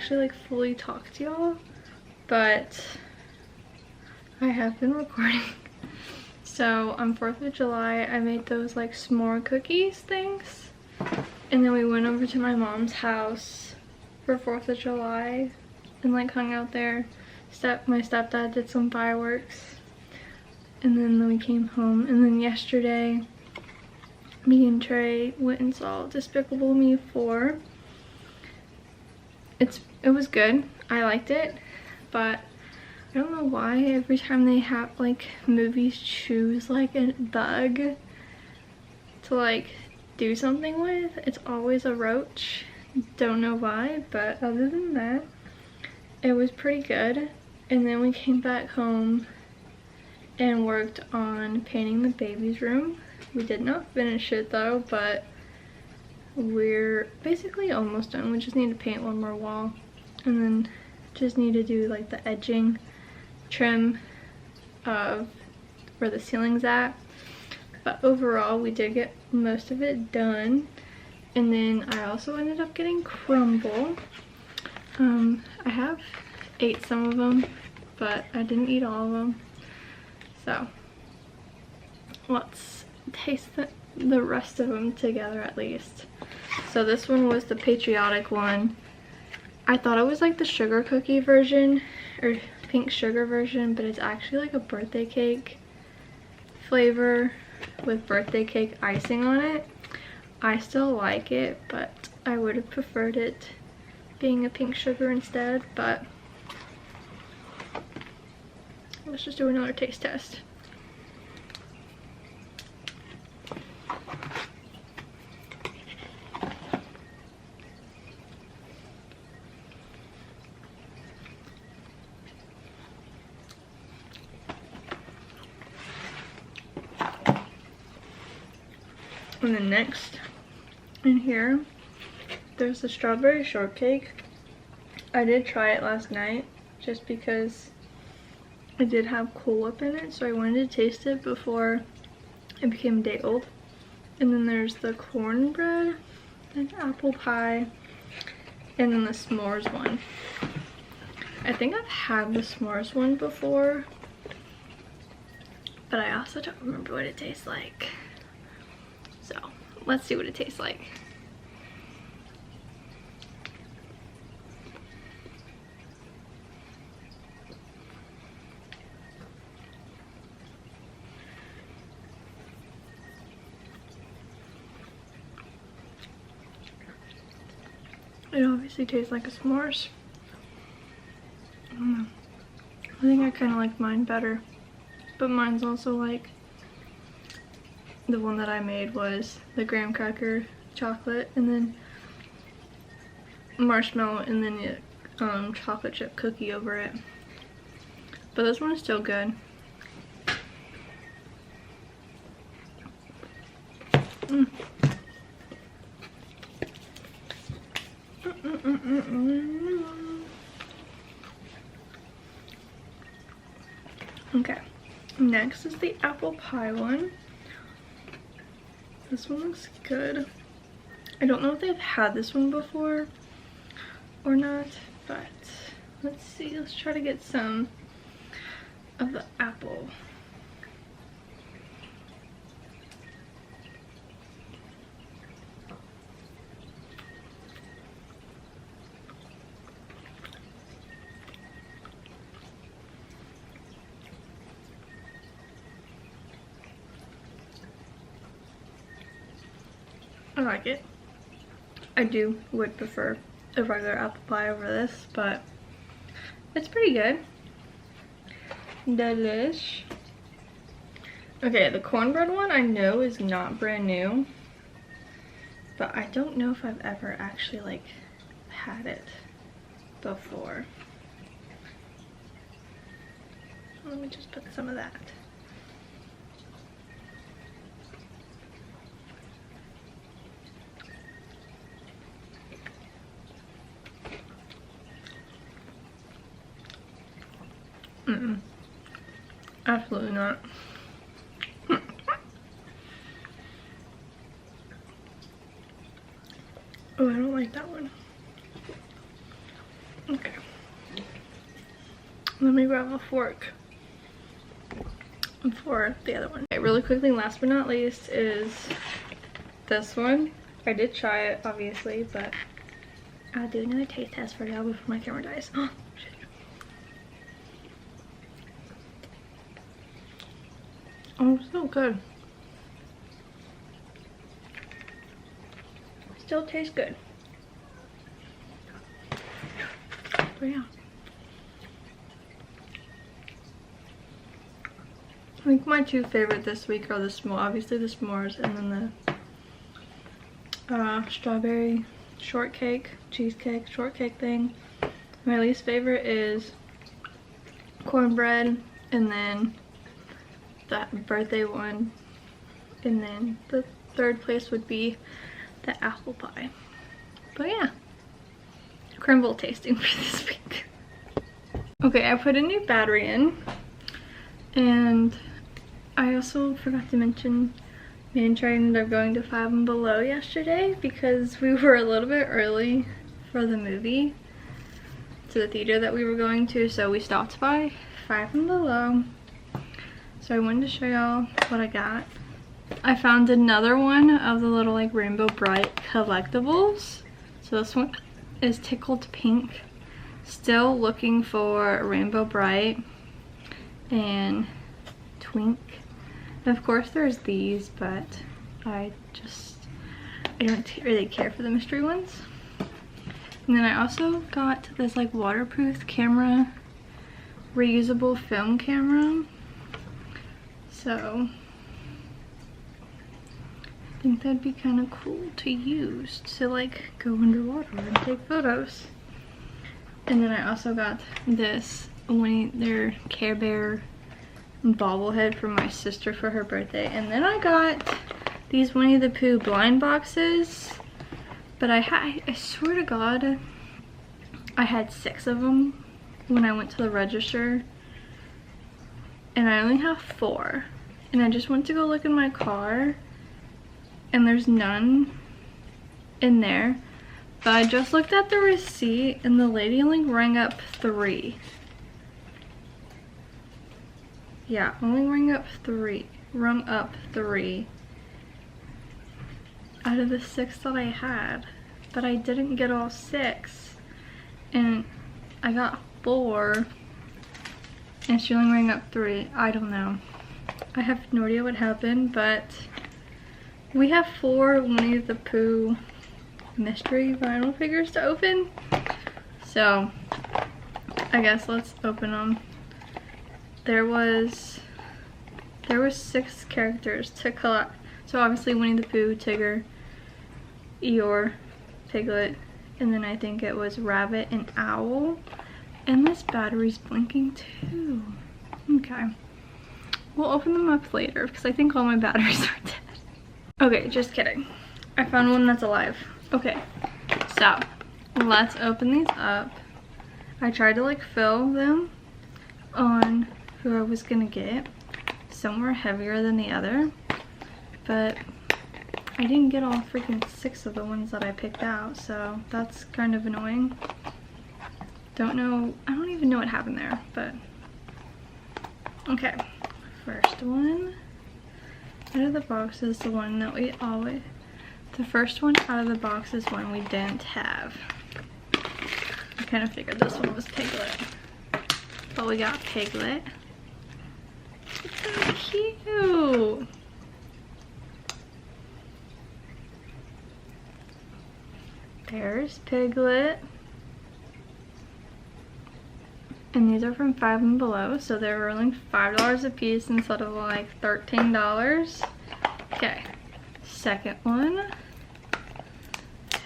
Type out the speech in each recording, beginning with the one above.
actually like fully talk to y'all, but I have been recording. So on 4th of July, I made those like s'more cookies things. And then we went over to my mom's house for 4th of July and like hung out there. My stepdad did some fireworks. And then we came home. And then yesterday, me and Trey went and saw Despicable Me 4. It was good. I liked it. But I don't know why every time they have like movies choose like a bug to like do something with, it's always a roach. Don't know why, but other than that, it was pretty good. And then we came back home and worked on painting the baby's room. We did not finish it though, but we're basically almost done. We just need to paint one more wall and then just need to do like the edging trim of where the ceiling's at. But overall, we did get most of it done. And then I also ended up getting crumbl. I have ate some of them, but I didn't eat all of them. So let's taste the rest of them together at least. So this one was the patriotic one. I thought it was like the sugar cookie version or pink sugar version, but it's actually like a birthday cake flavor with birthday cake icing on it. I still like it, but I would have preferred it being a pink sugar instead. But let's just do another taste test. And then next in here, there's the strawberry shortcake. I did try it last night just because it did have Cool Whip in it, so I wanted to taste it before it became a day old. And then there's the cornbread and apple pie, and then the s'mores one. I think I've had the s'mores one before, but I also don't remember what it tastes like. So let's see what it tastes like. It obviously tastes like a s'mores. I don't know. I think I kind of like mine better, but mine's also like, the one that I made was the graham cracker chocolate and then marshmallow and then chocolate chip cookie over it. But this one is still good. Okay, next is the apple pie one. This one looks good. I don't know if they've had this one before or not, but let's see. Let's try to get some of the apple. I like it. I would prefer a regular apple pie over this, but it's pretty good. Delish. Okay, the cornbread one I know is not brand new, but I don't know if I've ever actually like had it before. Let me just put some of that. Absolutely not. Oh, I don't like that one. Okay. Let me grab a fork for the other one. Okay, really quickly, last but not least is this one. I did try it, obviously, but I'll do another taste test for y'all before my camera dies. Oh, shit. Oh, so good. Still tastes good. But yeah. I think my two favorite this week are the obviously the s'mores, and then the strawberry shortcake, cheesecake, shortcake thing. My least favorite is cornbread, and then that birthday one, and then the third place would be the apple pie. But yeah, crumbl tasting for this week. Okay, I put a new battery in, and I also forgot to mention me and Trey ended up going to Five and Below yesterday because we were a little bit early for the movie, to the theater that we were going to, so we stopped by Five and Below. So I wanted to show y'all what I got. I found another one of the little like Rainbow Bright collectibles. So this one is tickled pink. Still looking for Rainbow Bright and Twink. And of course there's these, but I don't really care for the mystery ones. And then I also got this like waterproof camera, reusable film camera. So I think that'd be kind of cool to use to like go underwater and take photos. And then I also got this their Care Bear bobblehead from my sister for her birthday. And then I got these Winnie the Pooh blind boxes, but I swear to God I had 6 of them when I went to the register, and I only have 4. And I just went to go look in my car and there's none in there, but I just looked at the receipt and the lady only rang up 3. Yeah, only rung up 3 out of the 6 that I had, but I didn't get all 6, and I got 4 and she only rang up 3. I don't know. I have no idea what happened, but we have 4 Winnie the Pooh mystery vinyl figures to open, so I guess let's open them. There was 6 characters to collect. So obviously Winnie the Pooh, Tigger, Eeyore, Piglet, and then I think it was Rabbit and Owl. And this battery's blinking too. Okay. We'll open them up later because I think all my batteries are dead. Okay, just kidding. I found one that's alive. Okay, so let's open these up. I tried to like fill them on who I was gonna get. Some were heavier than the other, but I didn't get all freaking 6 of the ones that I picked out, so that's kind of annoying. I don't even know what happened there, but okay. First one out of the box is the one that the first one out of the box is one we didn't have. I kind of figured this one was Piglet, but we got Piglet. So cute. There's Piglet. And these are from Five and Below, so they're only $5 a piece instead of like $13. Okay, second one.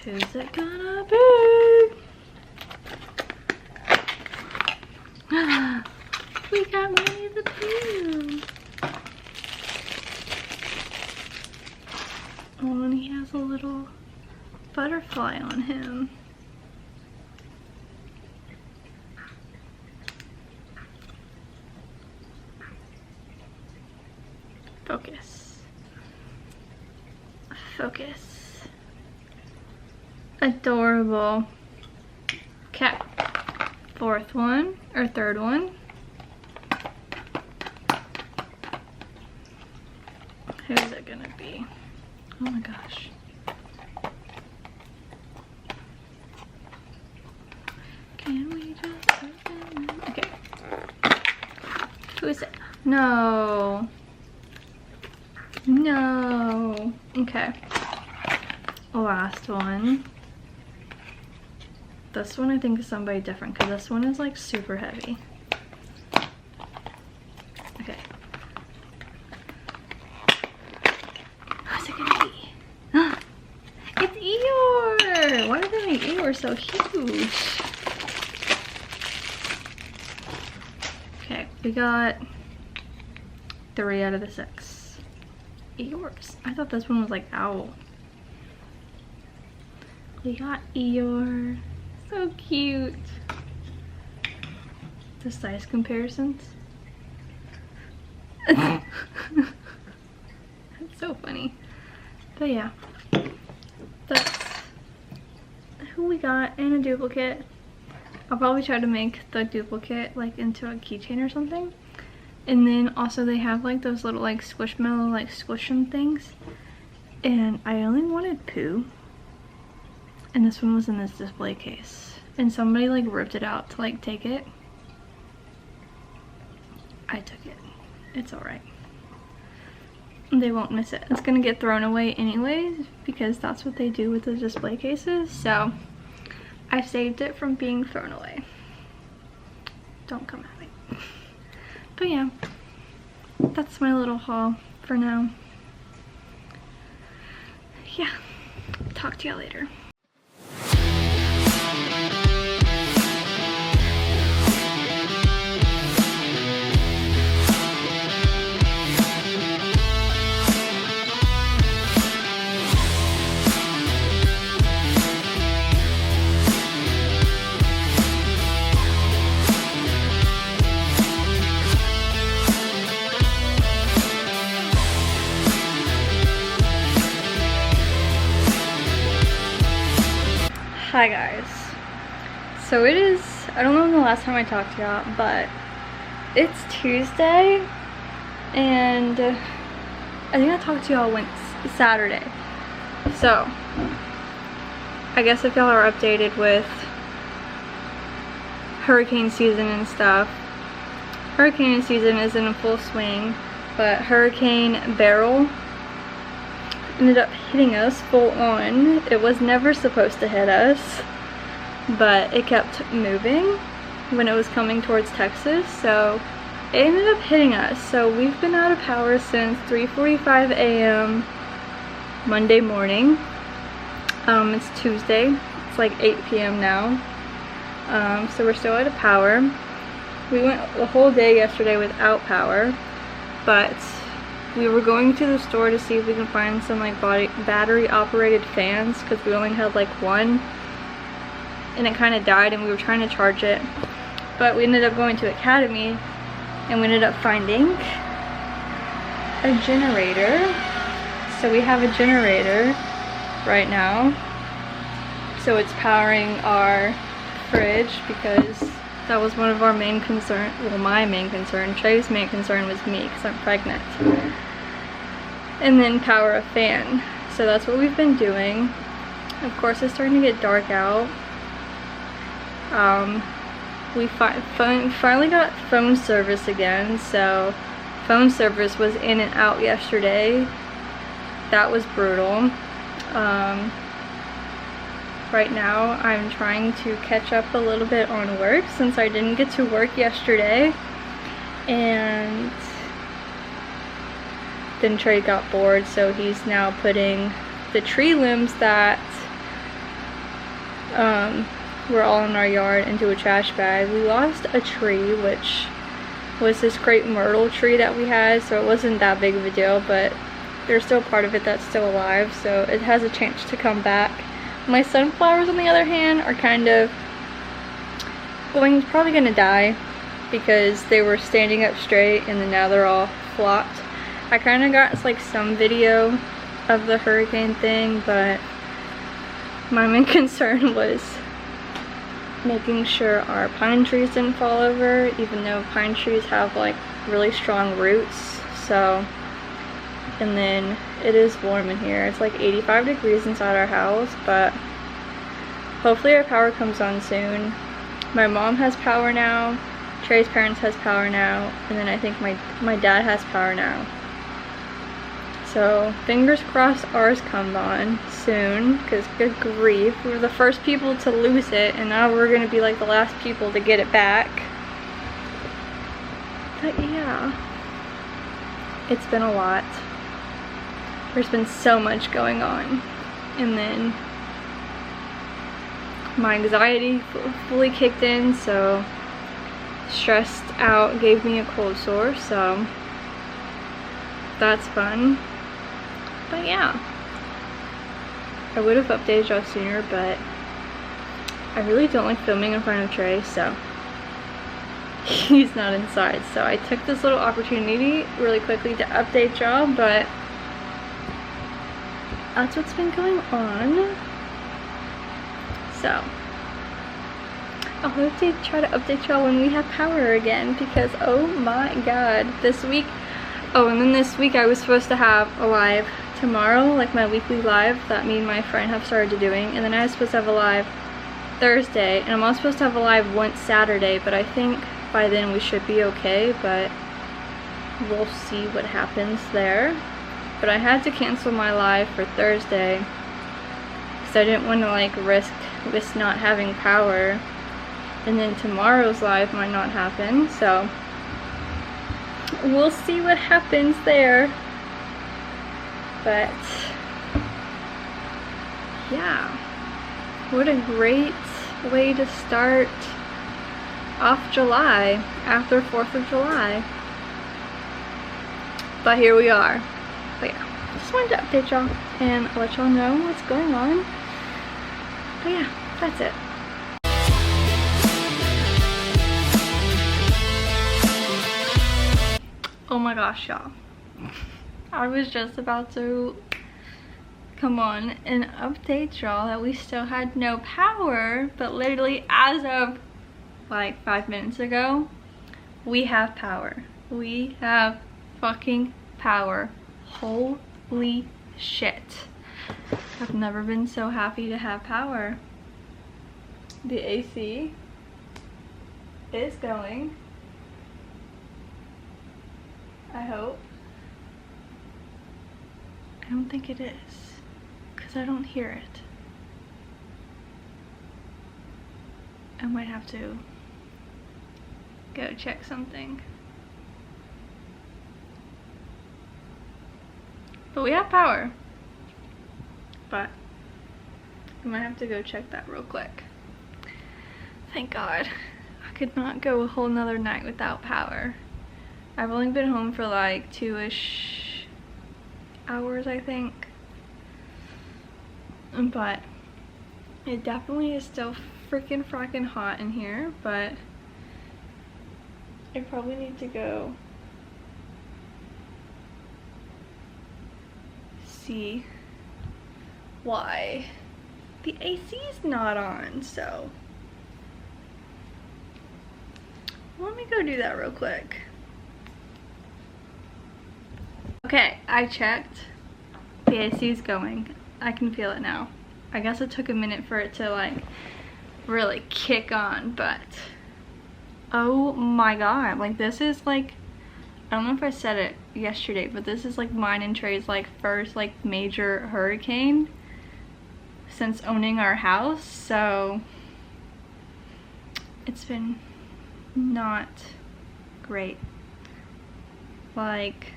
Who's it gonna be? We got Winnie the Pooh. Oh, and he has a little butterfly on him. Focus. Focus. Adorable. Okay. fourth one, or third one. Who's it gonna be? Oh my gosh. Can we just open them? Okay. Who is it? No. No. Okay. Last one. This one I think is somebody different because this one is like super heavy. Okay. What's it gonna be? It's Eeyore! Why did they make Eeyore so huge? Okay, we got 3 out of the 6. Eeyores. I thought this one was like owl. We got Eeyore. So cute. The size comparisons. That's so funny. But yeah. That's who we got, and a duplicate. I'll probably try to make the duplicate like into a keychain or something. And then also they have like those little like squishmallow like squish 'em things. And I only wanted Pooh. And this one was in this display case. And somebody like ripped it out to like take it. I took it. It's alright. They won't miss it. It's gonna get thrown away anyways because that's what they do with the display cases. So I saved it from being thrown away. Don't come at me. But yeah, that's my little haul for now. Yeah, talk to y'all later. Hi guys. So it is, I don't know the last time I talked to y'all, but it's Tuesday and I think I talked to y'all Saturday. So I guess if y'all are updated with hurricane season and stuff, hurricane season is in full swing, but Hurricane Beryl ended up hitting us full on. It was never supposed to hit us, but it kept moving when it was coming towards Texas, so it ended up hitting us. So we've been out of power since 3:45 a.m. Monday morning. It's Tuesday. It's like 8 p.m. now. So we're still out of power. We went the whole day yesterday without power, but we were going to the store to see if we can find some like battery operated fans because we only had like one and it kind of died and we were trying to charge it. But we ended up going to Academy and we ended up finding a generator. So we have a generator right now. So it's powering our fridge because that was one of our main concerns. Well, my main concern. Trey's main concern was me because I'm pregnant. And then power a fan. So that's what we've been doing. Of course it's starting to get dark out. We finally got phone service again, so phone service was in and out yesterday. That was brutal. Right now I'm trying to catch up a little bit on work since I didn't get to work yesterday, and then Trey got bored, so he's now putting the tree limbs that were all in our yard into a trash bag. We lost a tree, which was this great myrtle tree that we had, so it wasn't that big of a deal, but there's still part of it that's still alive, so it has a chance to come back. My sunflowers, on the other hand, are kind of probably gonna die because they were standing up straight and then now they're all flopped. I kind of got like some video of the hurricane thing, but my main concern was making sure our pine trees didn't fall over, even though pine trees have like really strong roots. So, and then it is warm in here. It's like 85 degrees inside our house, but hopefully our power comes on soon. My mom has power now, Trey's parents has power now, and then I think my dad has power now. So fingers crossed ours comes on soon, because good grief, we were the first people to lose it, and now we're gonna be like the last people to get it back. But yeah, it's been a lot. There's been so much going on, and then my anxiety fully kicked in, so stressed out gave me a cold sore, so that's fun. But yeah, I would have updated y'all sooner, but I really don't like filming in front of Trey, so he's not inside. So I took this little opportunity really quickly to update y'all, but that's what's been going on. So I'll have to try to update y'all when we have power again, because oh my god, this week, oh, and then this week I was supposed to have a live tomorrow, like my weekly live that me and my friend have started doing, and then I was supposed to have a live Thursday, and I'm also supposed to have a live once Saturday, but I think by then we should be okay, but we'll see what happens there. But I had to cancel my live for Thursday because I didn't want to like risk not having power, and then tomorrow's live might not happen, so we'll see what happens there. But yeah, what a great way to start off July after 4th of July. But here we are. But yeah, just wanted to update y'all and let y'all know what's going on. But yeah, that's it. Oh my gosh, y'all. I was just about to come on and update y'all that we still had no power, but literally as of like 5 minutes ago, we have power. We have fucking power. Holy shit. I've never been so happy to have power. The AC is going. I hope. I don't think it is, because I don't hear it. I might have to go check something. But we have power. But I might have to go check that real quick. Thank God. I could not go a whole nother night without power. I've only been home for like 2-ish hours, I think. But it definitely is still freaking fracking hot in here, but I probably need to go see why the AC is not on, so let me go do that real quick. Okay, I checked. The AC is going. I can feel it now. I guess it took a minute for it to like really kick on, but oh my god, like this is like, I don't know if I said it yesterday, but this is like mine and Trey's like first like major hurricane since owning our house, so it's been not great. Like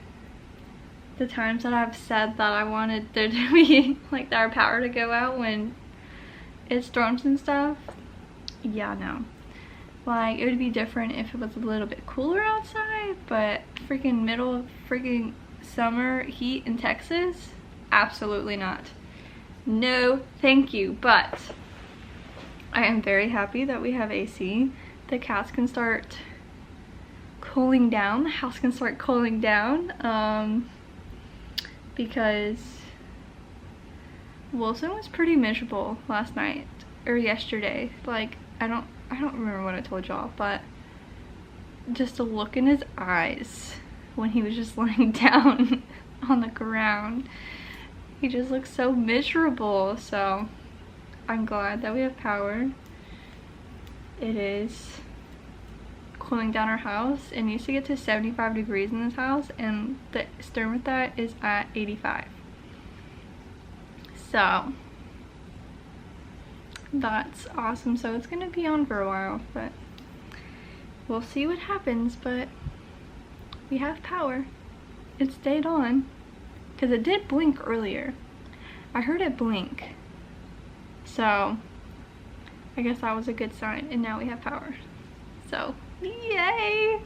the times that I've said that I wanted there to be like our power to go out when it storms and stuff, yeah, no. Like it would be different if it was a little bit cooler outside, but freaking middle of freaking summer heat in Texas, absolutely not. No thank you. But I am very happy that we have AC. The cats can start cooling down, the house can start cooling down, because Wilson was pretty miserable last night or yesterday. Like I don't remember what I told y'all, but just to look in his eyes when he was just laying down on the ground, he just looks so miserable. So I'm glad that we have power. It is cooling down our house. It needs to get to 75 degrees in this house, and the thermostat is at 85. So that's awesome. So it's gonna be on for a while, but we'll see what happens. But we have power. It stayed on because it did blink earlier. I heard it blink, so I guess that was a good sign. And now we have power, so yay.